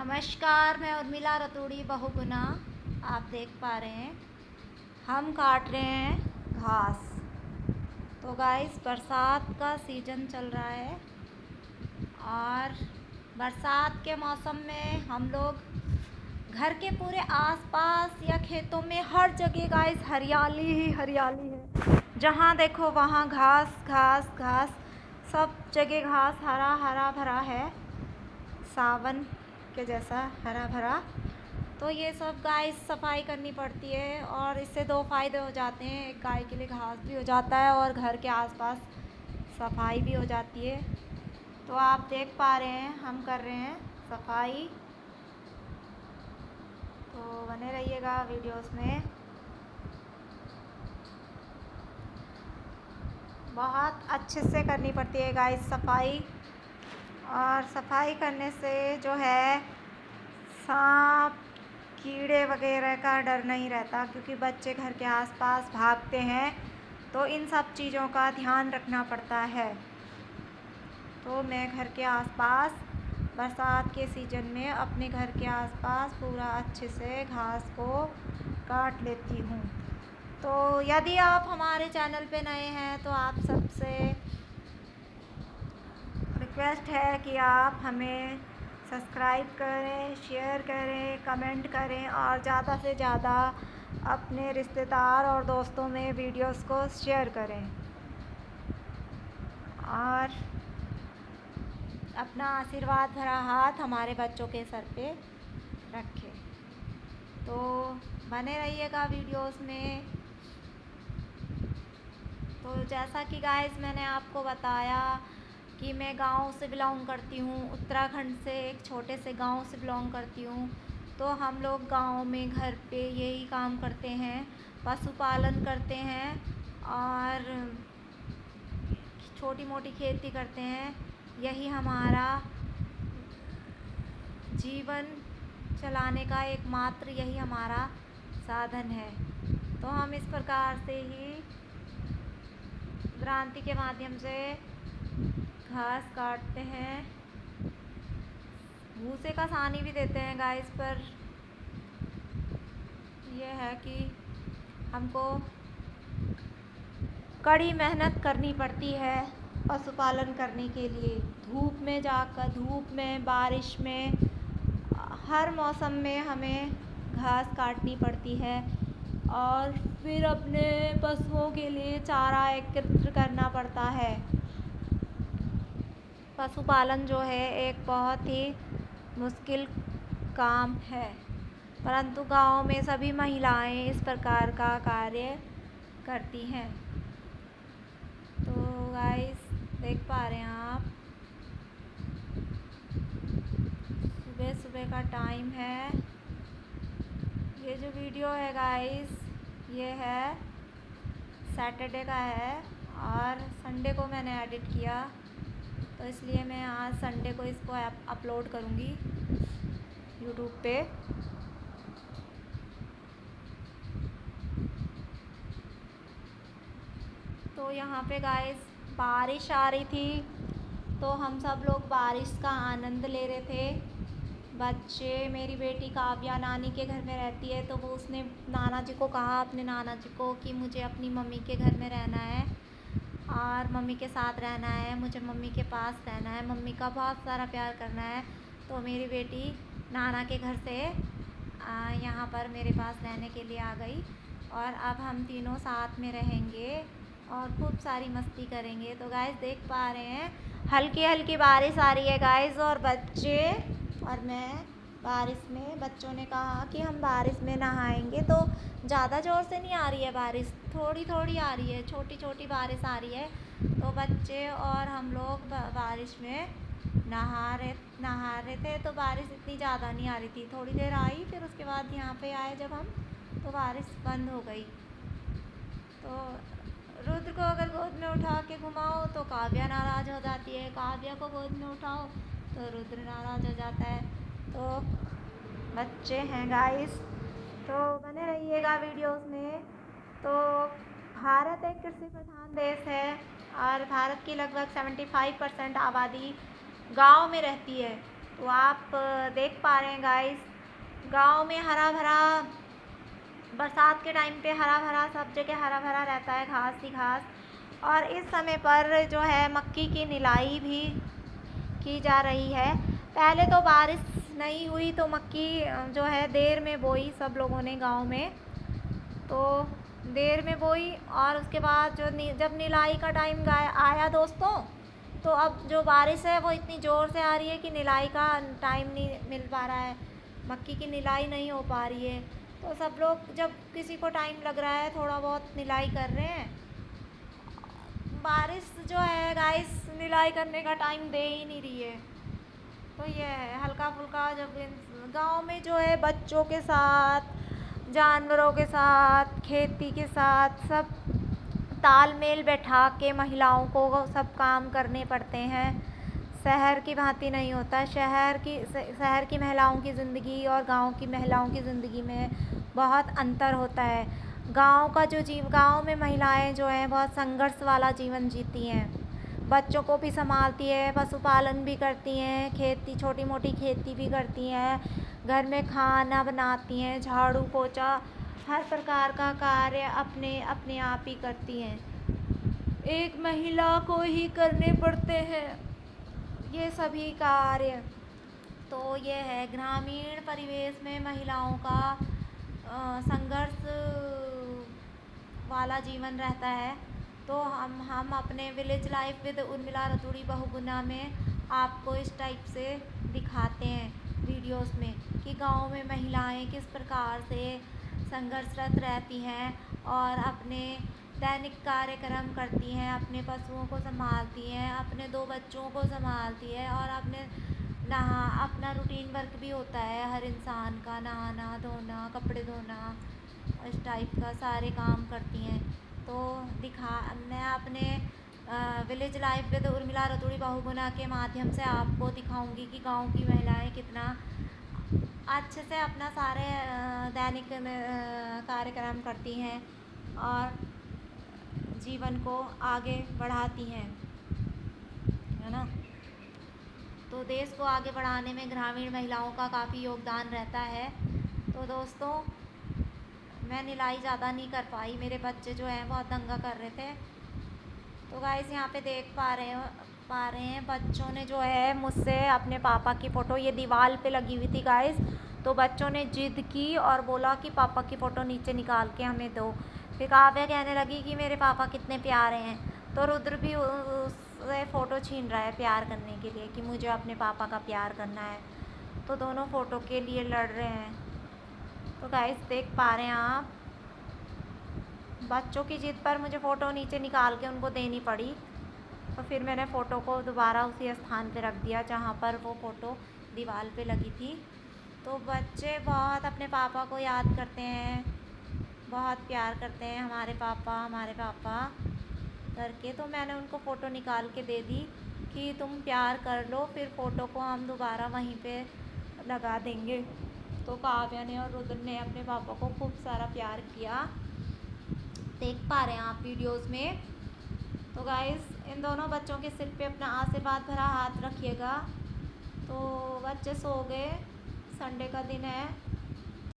नमस्कार, मैं उर्मिला रतूड़ी बहुगुना। आप देख पा रहे हैं हम काट रहे हैं घास। तो गाइस, बरसात का सीज़न चल रहा है और बरसात के मौसम में हम लोग घर के पूरे आसपास या खेतों में हर जगह गाइस हरियाली ही हरियाली है। जहाँ देखो वहाँ घास घास घास, सब जगह घास, हरा हरा भरा है, सावन के जैसा हरा भरा। तो ये सब गाइस सफाई करनी पड़ती है और इससे दो फ़ायदे हो जाते हैं। एक, गाय के लिए घास भी हो जाता है और घर के आसपास सफाई भी हो जाती है। तो आप देख पा रहे हैं हम कर रहे हैं सफाई। तो बने रहिएगा वीडियोस में। बहुत अच्छे से करनी पड़ती है गाइस सफाई, और सफाई करने से जो है सांप कीड़े वगैरह का डर नहीं रहता, क्योंकि बच्चे घर के आसपास भागते हैं। तो इन सब चीज़ों का ध्यान रखना पड़ता है। तो मैं घर के आसपास बरसात के सीज़न में अपने घर के आसपास पूरा अच्छे से घास को काट लेती हूँ। तो यदि आप हमारे चैनल पे नए हैं तो आप सबसे रिक्वेस्ट है कि आप हमें सब्सक्राइब करें, शेयर करें, कमेंट करें और ज़्यादा से ज़्यादा अपने रिश्तेदार और दोस्तों में वीडियोस को शेयर करें और अपना आशीर्वाद भरा हाथ हमारे बच्चों के सर पे रखें। तो बने रहिएगा वीडियोस में। तो जैसा कि गाइस मैंने आपको बताया कि मैं गांव से बिलोंग करती हूँ, उत्तराखंड से एक छोटे से गांव से बिलोंग करती हूँ। तो हम लोग गांव में घर पे यही काम करते हैं, पशुपालन करते हैं और छोटी मोटी खेती करते हैं। यही हमारा जीवन चलाने का एकमात्र यही हमारा साधन है। तो हम इस प्रकार से ही क्रांति के माध्यम से घास काटते हैं, भूसे का सानी भी देते हैं गाइस। पर यह है कि हमको कड़ी मेहनत करनी पड़ती है पशुपालन करने के लिए। धूप में जाकर, धूप में, बारिश में, हर मौसम में हमें घास काटनी पड़ती है और फिर अपने पशुओं के लिए चारा एकत्र करना पड़ता है। पशुपालन जो है एक बहुत ही मुश्किल काम है, परंतु गांव में सभी महिलाएं इस प्रकार का कार्य करती हैं। तो गाइस देख पा रहे हैं आप, सुबह सुबह का टाइम है। ये जो वीडियो है गाइस, ये है सैटरडे का है और संडे को मैंने एडिट किया, तो इसलिए मैं आज संडे को इसको अपलोड करूँगी यूट्यूब पे। तो यहाँ पे गाइस बारिश आ रही थी, तो हम सब लोग बारिश का आनंद ले रहे थे। बच्चे, मेरी बेटी काव्या नानी के घर में रहती है, तो वो उसने नाना जी को कहा, अपने नाना जी को, कि मुझे अपनी मम्मी के घर में रहना है और मम्मी के साथ रहना है, मुझे मम्मी के पास रहना है, मम्मी का बहुत सारा प्यार करना है। तो मेरी बेटी नाना के घर से यहाँ पर मेरे पास रहने के लिए आ गई और अब हम तीनों साथ में रहेंगे और खूब सारी मस्ती करेंगे। तो गाइस देख पा रहे हैं हल्की हल्की बारिश आ रही है गाइस, और बच्चे और मैं बारिश में, बच्चों ने कहा कि हम बारिश में नहाएंगे। तो ज़्यादा ज़ोर से नहीं आ रही है बारिश, थोड़ी थोड़ी आ रही है, छोटी छोटी बारिश आ रही है। तो बच्चे और हम लोग बारिश में नहा रहे थे। तो बारिश इतनी ज़्यादा नहीं आ रही थी, थोड़ी देर आई, फिर उसके बाद यहाँ पे आए जब हम, तो बारिश बंद हो गई। तो रुद्र को अगर गोद में उठा के घुमाओ तो काव्या नाराज़ हो जाती है, काव्या को गोद में उठाओ तो रुद्र नाराज़ हो जाता है। तो बच्चे हैं गाइस, तो बने रहिएगा वीडियोस में। तो भारत एक कृषि प्रधान देश है और भारत की लगभग 75% आबादी गांव में रहती है। तो आप देख पा रहे हैं गाइस, गांव में हरा भरा, बरसात के टाइम पे हरा भरा, सब जगह हरा भरा रहता है, घास ही घास। और इस समय पर जो है मक्की की निलाई भी की जा रही है। पहले तो बारिश नहीं हुई तो मक्की जो है देर में बोई सब लोगों ने गांव में, तो देर में बोई। और उसके बाद जब निलाई का टाइम आया दोस्तों, तो अब जो बारिश है वो इतनी ज़ोर से आ रही है कि निलाई का टाइम नहीं मिल पा रहा है, मक्की की निलाई नहीं हो पा रही है। तो सब लोग जब किसी को टाइम लग रहा है थोड़ा बहुत निलाई कर रहे हैं। बारिश जो है गाइस निलाई करने का टाइम दे ही नहीं रही है। तो ये है हल्का फुल्का, जब गांव में जो है बच्चों के साथ, जानवरों के साथ, खेती के साथ सब तालमेल बैठा के महिलाओं को सब काम करने पड़ते हैं। शहर की भांति नहीं होता। शहर की महिलाओं की ज़िंदगी और गांव की महिलाओं की ज़िंदगी में बहुत अंतर होता है। गांव में महिलाएं जो हैं बहुत संघर्ष वाला जीवन जीती हैं, बच्चों को भी संभालती है, पशुपालन भी करती हैं, खेती, छोटी मोटी खेती भी करती हैं, घर में खाना बनाती हैं, झाड़ू पोछा हर प्रकार का कार्य अपने अपने आप ही करती हैं। एक महिला को ही करने पड़ते हैं ये सभी कार्य। तो ये है ग्रामीण परिवेश में महिलाओं का संघर्ष वाला जीवन रहता है। तो हम अपने village life with Urmila Raturi Bahuguna में आपको इस टाइप से दिखाते हैं वीडियोस में कि गांव में महिलाएं किस प्रकार से संघर्षरत रहती हैं और अपने दैनिक कार्यक्रम करती हैं, अपने पशुओं को संभालती हैं, अपने 2 बच्चों को संभालती है, और अपना रूटीन वर्क भी होता है हर इंसान का, नहाना धोना, कपड़े धोना, इस टाइप का सारे काम करती हैं। तो मैं अपने village life with Urmila Raturi Bahuguna के माध्यम से आपको दिखाऊंगी कि गांव की महिलाएं कितना अच्छे से अपना सारे दैनिक कार्यक्रम करती हैं और जीवन को आगे बढ़ाती हैं, है ना। तो देश को आगे बढ़ाने में ग्रामीण महिलाओं का काफ़ी योगदान रहता है। तो दोस्तों मैं निलाई ज़्यादा नहीं कर पाई, मेरे बच्चे जो हैं बहुत दंगा कर रहे थे। तो गाइस यहाँ पे देख पा रहे हैं बच्चों ने जो है मुझसे अपने पापा की फ़ोटो, ये दीवार पे लगी हुई थी गाइस, तो बच्चों ने जिद की और बोला कि पापा की फ़ोटो नीचे निकाल के हमें दो। फिर काव्या कहने लगी कि मेरे पापा कितने प्यारे हैं, तो रुद्र भी उससे फ़ोटो छीन रहा है प्यार करने के लिए कि मुझे अपने पापा का प्यार करना है। तो दोनों फ़ोटो के लिए लड़ रहे हैं। तो गाइस देख पा रहे हैं आप, बच्चों की जिद पर मुझे फ़ोटो नीचे निकाल के उनको देनी पड़ी। तो फिर मैंने फ़ोटो को दोबारा उसी स्थान पे रख दिया जहाँ पर वो फ़ोटो दीवार पे लगी थी। तो बच्चे बहुत अपने पापा को याद करते हैं, बहुत प्यार करते हैं हमारे पापा करके। तो मैंने उनको फ़ोटो निकाल के दे दी कि तुम प्यार कर लो, फिर फ़ोटो को हम दोबारा वहीं पे लगा देंगे। तो काव्या ने और रुद्र ने अपने पापा को खूब सारा प्यार किया, देख पा रहे हैं आप वीडियोस में। तो गाइस इन दोनों बच्चों के सिर पे अपना आशीर्वाद भरा हाथ रखिएगा। तो बच्चे सो गए, संडे का दिन है।